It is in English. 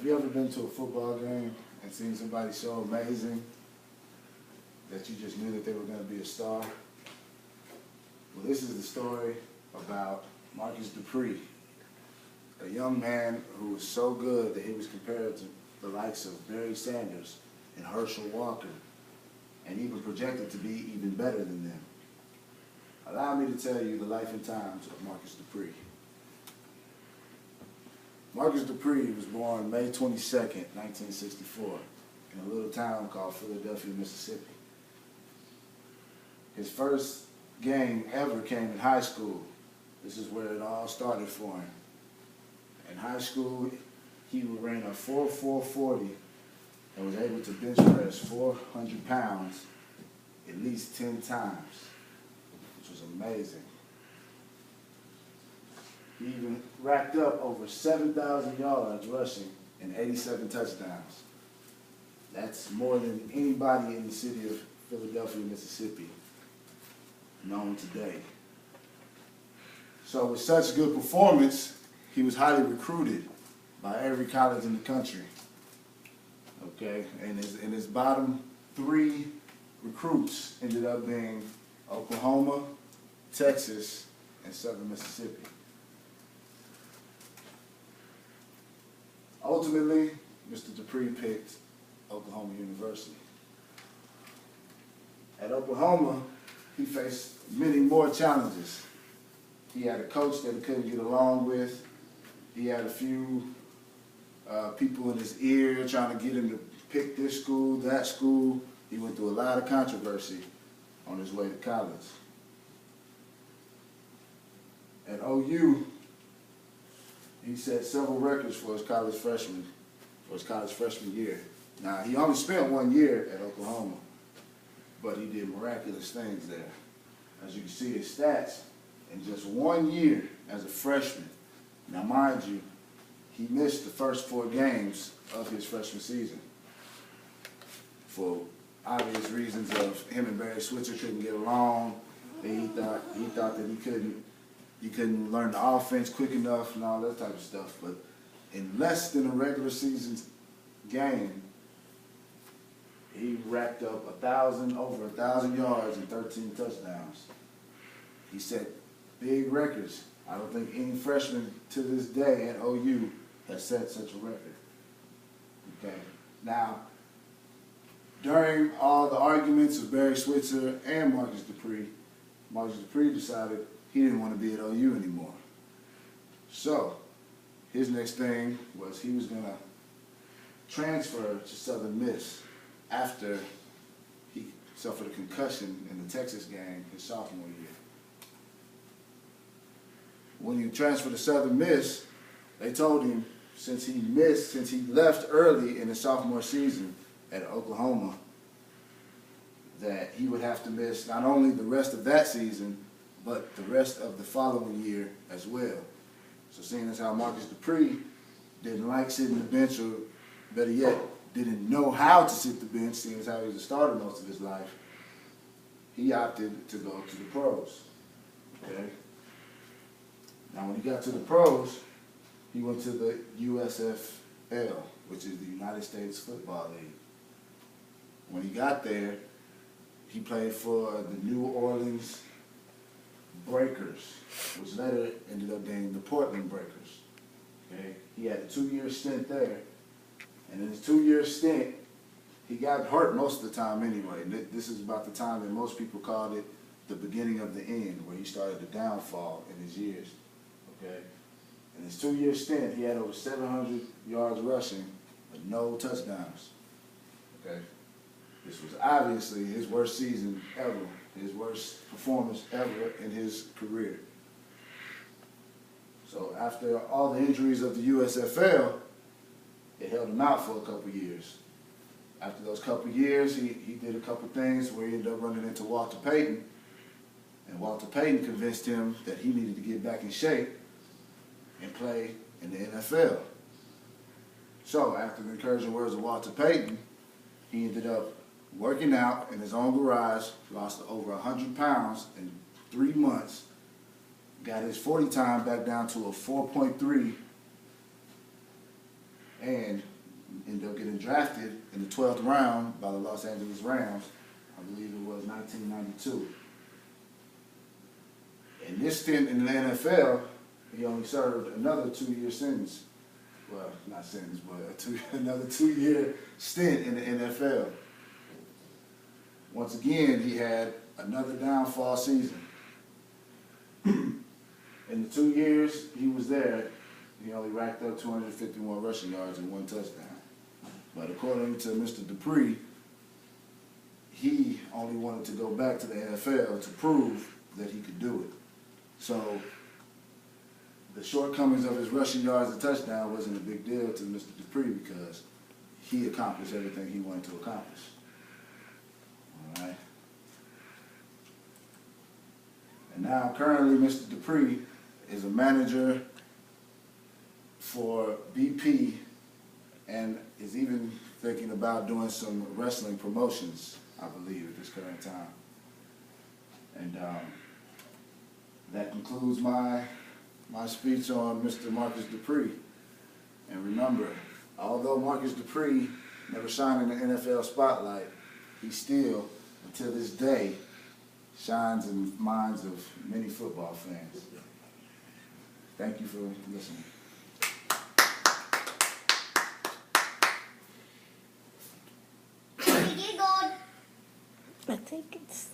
Have you ever been to a football game and seen somebody so amazing that you just knew that they were going to be a star? Well, this is the story about Marcus Dupree, a young man who was so good that he was compared to the likes of Barry Sanders and Herschel Walker, and even projected to be even better than them. Allow me to tell you the life and times of Marcus Dupree. Marcus Dupree was born May 22nd, 1964, in a little town called Philadelphia, Mississippi. His first game ever came in high school. This is where it all started for him. In high school, he ran a 4.440 and was able to bench press 400 pounds at least 10 times, which was amazing. He even racked up over 7,000 yards rushing and 87 touchdowns. That's more than anybody in the city of Philadelphia, Mississippi, known today. So with such good performance, he was highly recruited by every college in the country. Okay, and his bottom three recruits ended up being Oklahoma, Texas, and Southern Mississippi. Ultimately, Mr. Dupree picked Oklahoma University. At Oklahoma, he faced many more challenges. He had a coach that he couldn't get along with. He had a few people in his ear trying to get him to pick this school, that school. He went through a lot of controversy on his way to college. At OU, he set several records for his college freshman year. Now, he only spent 1 year at Oklahoma, but he did miraculous things there. As you can see his stats, in just 1 year as a freshman. Now, mind you, he missed the first 4 games of his freshman season for obvious reasons of him and Barry Switzer couldn't get along. He thought that he couldn't learn the offense quick enough and all that type of stuff. But in less than a regular season game, he racked up over 1,000 yards and 13 touchdowns. He set big records. I don't think any freshman to this day at OU has set such a record. Okay. Now, during all the arguments of Barry Switzer and Marcus Dupree decided he didn't want to be at OU anymore. So, his next thing was he was going to transfer to Southern Miss after he suffered a concussion in the Texas game his sophomore year. When he transferred to Southern Miss, they told him since he left early in his sophomore season at Oklahoma, that he would have to miss not only the rest of that season, but the rest of the following year as well. So seeing as how Marcus Dupree didn't like sitting the bench, or better yet, didn't know how to sit the bench, seeing as how he was a starter most of his life, he opted to go to the pros. Okay? Now when he got to the pros, he went to the USFL, which is the United States Football League. When he got there, he played for the New Orleans Breakers, which later ended up being the Portland Breakers. Okay? He had a 2-year stint there, and in his 2-year stint, he got hurt most of the time anyway. This is about the time that most people called it the beginning of the end, where he started the downfall in his years. Okay? In his 2-year stint, he had over 700 yards rushing, but no touchdowns. Okay? This was obviously his worst season ever, his worst performance ever in his career. So after all the injuries of the USFL, it held him out for a couple years. After those couple years, he did a couple things where he ended up running into Walter Payton, and Walter Payton convinced him that he needed to get back in shape and play in the NFL. So after the encouraging words of Walter Payton, he ended up working out in his own garage, lost over 100 pounds in 3 months, got his 40 time back down to a 4.3, and ended up getting drafted in the 12th round by the Los Angeles Rams. I believe it was 1992. In this stint in the NFL, he only served another 2-year sentence. Well, not sentence, but another 2-year stint in the NFL. Once again, he had another downfall season. In the 2 years he was there, he only racked up 251 rushing yards and 1 touchdown. But according to Mr. Dupree, he only wanted to go back to the NFL to prove that he could do it. So the shortcomings of his rushing yards and touchdown wasn't a big deal to Mr. Dupree because he accomplished everything he wanted to accomplish. All right. And now currently Mr. Dupree is a manager for BP and is even thinking about doing some wrestling promotions, I believe, at this current time. And that concludes my speech on Mr. Marcus Dupree. And remember, although Marcus Dupree never shined in the NFL spotlight, he still, until this day, shines in the minds of many football fans. Thank you for listening. I think it's